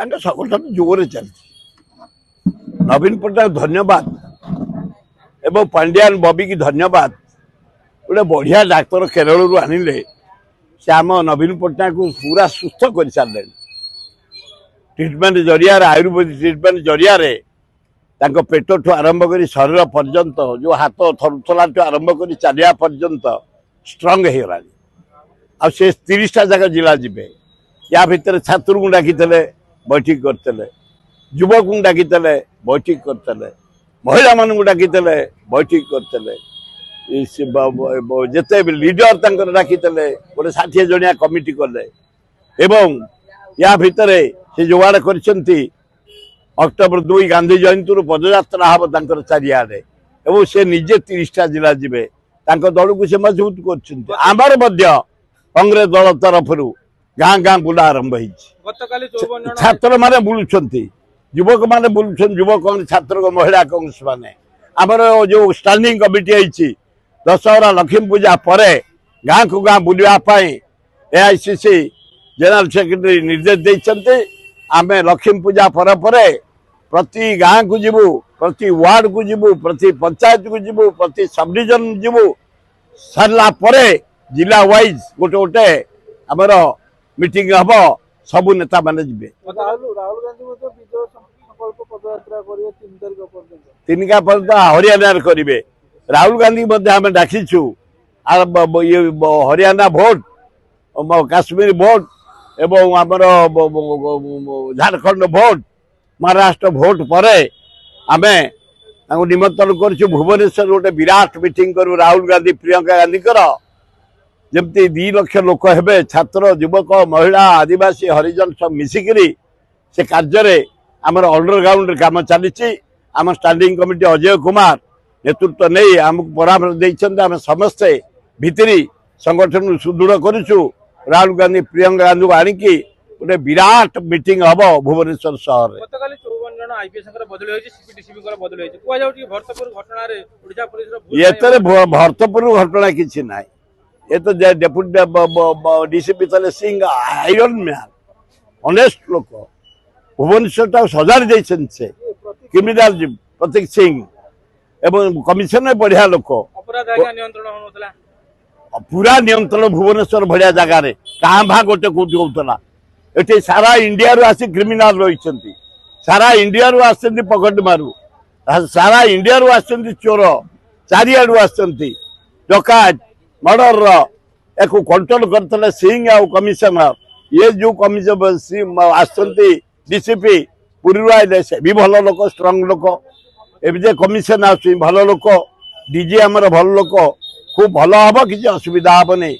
संगठन जोर चलती नवीन पट्टनायक धन्यवाद एवं पांड्यान बबी की धन्यवाद गोटे बढ़िया डाक्तर केरल रू आनिले से आम नवीन पट्टनायक को पूरा सुस्थ कर सारे ट्रिटमेंट जरिया आयुर्वेदिक ट्रिटमेंट जरिया पेट ठू आरंभ कर शरीर पर्यंत जो हाथ थरुथला आरंभ कर चलिया पर्यंत स्ट्रंग हो गला आ 30टा जगह जिला जीवे या भितर छात्र को डाकी बैठक करते युवक को डाकी बैठक करते महिला मान डाकी बैठक करते जिते लीडर डाकी गोटे 60 जनिया कमिटी कले एवं या भितर से जोगाड़ कर अक्टोबर 2 गांधी जयंती पदयात्रा हम चारिआडे एवं से निजे 30टा जिला जीवे दल को से मजबूत कर कांग्रेस दल तरफ गाँ गाँ बुला आरंभ छात्र माने बुलुंट युवक माने बुलुंट युवक कांग्रेस छात्र महिला कांग्रेस माने आमर जो स्टैंडिंग कमिटी है दशहरा लक्ष्मी पूजा पर गाँ को गाँ बुलावाई एआईसीसी जनरल सेक्रेटरी निर्देश देते आम लक्ष्मी पूजा पर प्रति गाँ को जीवु प्रति वार्ड को जीवु प्रति पंचायत को जीवु प्रति सब डिविजन जीवु सरला जिला वाइज गोटे गोटे आमर मीटिंग हम सबू नेता माने जी 3 पर्यटन हरियाणा करेंगे राहुल गांधी आम डाकीचु हरियाणा भोट काश्मीर भोट एवं आमर झारखंड भोट महाराष्ट्र भोट पर आम निमंत्रण कर भुवनेश्वर गोटे विराट मीटिंग करूँ राहुल गांधी प्रियंका गांधी जमती 2 लाख लोक हे छात्र युवक महिला आदिवासी हरिजन सब मिसिकी से कार्य आमर अंडरग्राउंड काम चली आम स्टैंडिंग कमिटी अजय कुमार नेतृत्व नहीं आमको परामर्श देते आम समस्ते भितरी संगठन सुदृढ़ करूँ राहुल गांधी प्रियंका गांधी को आणिकी गोटे विराट मीटिंग हम भुवनेश्वर सहर भरतपुर घटना किसी ना ये तो डेप्यूटी डीसीपी थे सिंह आयरन मैन ऑनेस्ट लोक भुवनेश्वर सजाड़ी देते से क्रिमिनाल प्रतीक सिंह एवं कमिशनर बढ़िया लोक पूरा नियंत्रण भुवनेश्वर भाया जगार क्या भा गोटे कौटी होता ये सारा इंडिया रू आसी क्रिमिनाल रही सारा इंडिया रू आस पकेट मारू सारा इंडिया रू आस चोर चारिआडू आस डकायत मर्डर एक कंट्रोल करते सिंह आ कमिशनर ये जो कमिशनर डीसीपी पुरी आए से भी भल लोक स्ट्रंग लोक ए कमिशन भल लोक डीजी आमर भल लोक खूब भल हम किसी असुविधा हम नहीं।